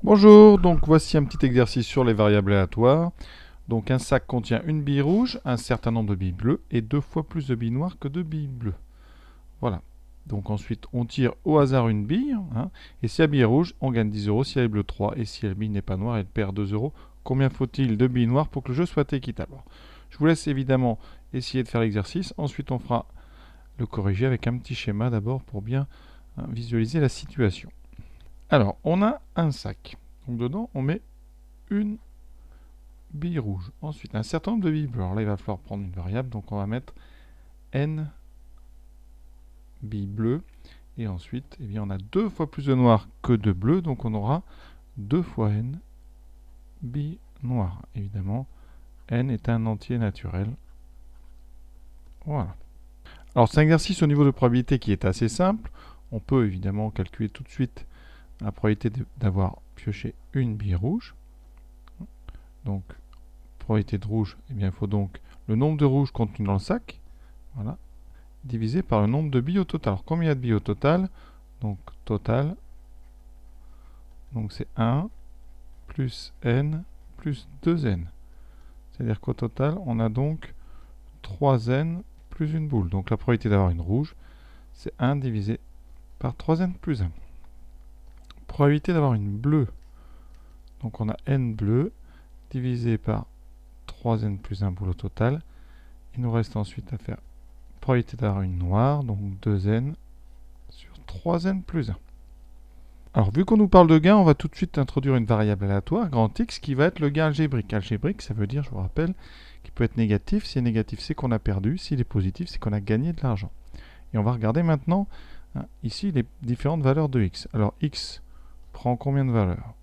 Bonjour, donc voici un petit exercice sur les variables aléatoires. Donc un sac contient une bille rouge, un certain nombre de billes bleues et 2 fois plus de billes noires que de billes bleues. Voilà. Donc ensuite on tire au hasard une bille, et si la bille est rouge, on gagne 10 euros, si elle est bleue 3, et si la bille n'est pas noire, elle perd 2 euros. Combien faut-il de billes noires pour que le jeu soit équitable? Je vous laisse évidemment essayer de faire l'exercice, ensuite on fera le corriger avec un petit schéma d'abord pour bien visualiser la situation. Alors, on a un sac. Donc dedans, on met une bille rouge. Ensuite, un certain nombre de billes bleues. Alors là, il va falloir prendre une variable. Donc on va mettre n billes bleues. Et ensuite, eh bien, on a 2 fois plus de noir que de bleu. Donc on aura 2 fois n billes noires. Évidemment, n est un entier naturel. Voilà. Alors c'est un exercice au niveau de probabilité qui est assez simple. On peut évidemment calculer tout de suite la probabilité d'avoir pioché une bille rouge. Donc, probabilité de rouge, eh bien, il faut donc le nombre de rouges contenu dans le sac, voilà, divisé par le nombre de billes au total. Alors, combien il y a de billes au total? Donc, total, donc c'est 1 plus n plus 2n. C'est-à-dire qu'au total, on a donc 3n plus une boule. Donc, la probabilité d'avoir une rouge, c'est 1 divisé par 3n plus 1. Probabilité d'avoir une bleue, donc on a n bleu divisé par 3n plus 1 boule au total. Il nous reste ensuite à faire probabilité d'avoir une noire, donc 2n sur 3n plus 1. Alors, vu qu'on nous parle de gain, on va tout de suite introduire une variable aléatoire, grand X, qui va être le gain algébrique. Algébrique, ça veut dire, je vous rappelle, qu'il peut être négatif. S'il est négatif, c'est qu'on a perdu. S'il est positif, c'est qu'on a gagné de l'argent. Et on va regarder maintenant, ici, les différentes valeurs de X. Alors, X prend combien de valeurs?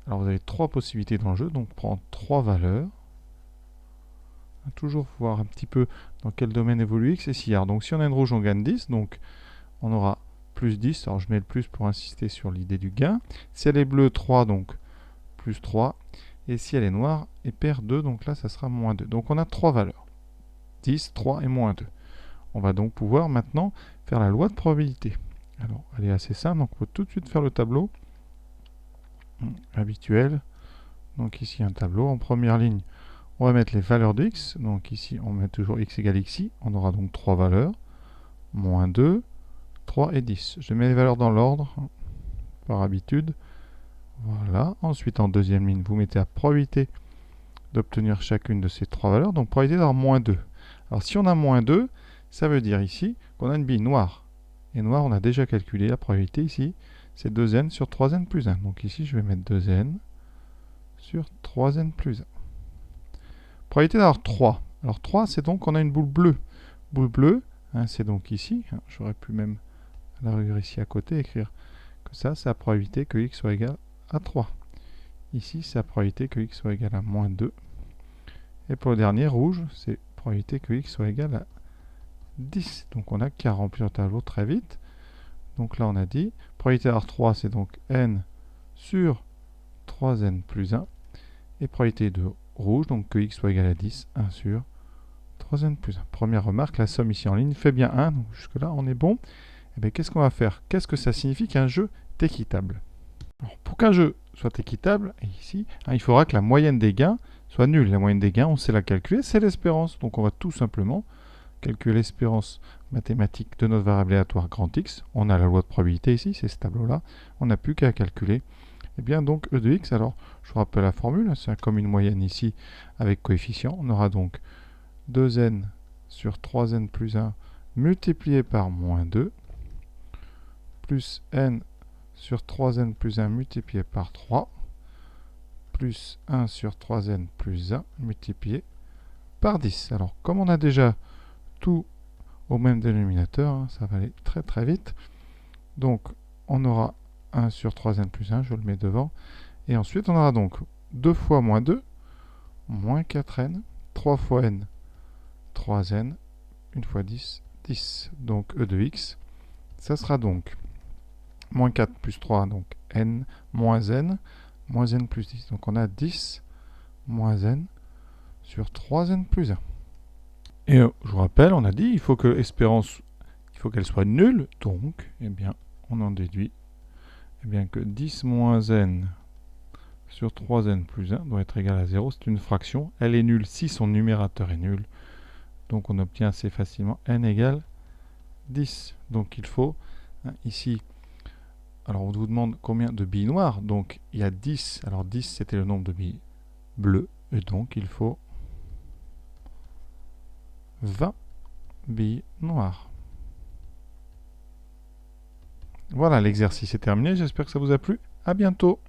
Alors, vous avez 3 possibilités dans le jeu, donc prend 3 valeurs. Toujours voir un petit peu dans quel domaine évolue X et si. Alors, donc si on a une rouge, on gagne 10, donc on aura plus 10. Alors je mets le plus pour insister sur l'idée du gain. Si elle est bleue, 3, donc plus 3. Et si elle est noire, et perd 2, donc là ça sera moins 2. Donc on a 3 valeurs. 10, 3 et moins 2. On va donc pouvoir maintenant faire la loi de probabilité. Alors elle est assez simple, donc on peut tout de suite faire le tableau habituel. Donc ici un tableau. En première ligne, on va mettre les valeurs de x. Donc ici, on met toujours x égale xi. On aura donc 3 valeurs. Moins 2, 3 et 10. Je mets les valeurs dans l'ordre, par habitude. Voilà. Ensuite, en deuxième ligne, vous mettez la probabilité d'obtenir chacune de ces 3 valeurs. Donc, probabilité d'avoir moins 2. Alors, si on a moins 2, ça veut dire ici qu'on a une bille noire. Et noire, on a déjà calculé la probabilité ici. C'est 2n sur 3n plus 1. Donc ici, je vais mettre 2n sur 3n plus 1. Probabilité d'avoir 3. Alors 3, c'est donc qu'on a une boule bleue. Boule bleue, c'est donc ici. J'aurais pu même, à la rigueur ici à côté, écrire que ça, c'est la probabilité que x soit égal à 3. Ici, c'est la probabilité que x soit égal à moins 2. Et pour le dernier, rouge, c'est probabilité que x soit égal à 10. Donc on a qu'à remplir le tableau très vite. Donc là, on a dit, probabilité d'avoir 3, c'est donc n sur 3n plus 1. Et probabilité de rouge, donc que x soit égal à 10, 1 sur 3n plus 1. Première remarque, la somme ici en ligne fait bien 1, donc jusque là on est bon. Et bien qu'est-ce qu'on va faire? Qu'est-ce que ça signifie qu'un jeu est équitable? Alors, pour qu'un jeu soit équitable, ici, il faudra que la moyenne des gains soit nulle. La moyenne des gains, on sait la calculer, c'est l'espérance. Donc on va tout simplement calculer l'espérance mathématique de notre variable aléatoire grand X. On a la loi de probabilité ici, c'est ce tableau-là. On n'a plus qu'à calculer. Et bien donc E de x, alors je vous rappelle la formule, c'est comme une moyenne ici avec coefficient. On aura donc 2n sur 3n plus 1 multiplié par moins 2 plus n sur 3n plus 1 multiplié par 3 plus 1 sur 3n plus 1 multiplié par 10. Alors comme on a déjà tout au même dénominateur, ça va aller très très vite. Donc on aura 1 sur 3n plus 1, je le mets devant. Et ensuite, on aura donc 2 fois moins 2, moins 4n, 3 fois n, 3n, 1 fois 10, 10. Donc E de x, ça sera donc moins 4 plus 3, donc n, moins n plus 10. Donc on a 10 moins n sur 3n plus 1. Et je vous rappelle, on a dit, il faut que l'espérance, il faut qu'elle soit nulle. Donc, eh bien, on en déduit que 10 moins n sur 3n plus 1 doit être égal à 0. C'est une fraction. Elle est nulle si son numérateur est nul. Donc on obtient assez facilement n égale 10. Donc il faut, ici, alors on vous demande combien de billes noires. Donc il y a 10. Alors 10 c'était le nombre de billes bleues. Et donc il faut 20 billes noires. Voilà, l'exercice est terminé. J'espère que ça vous a plu. À bientôt.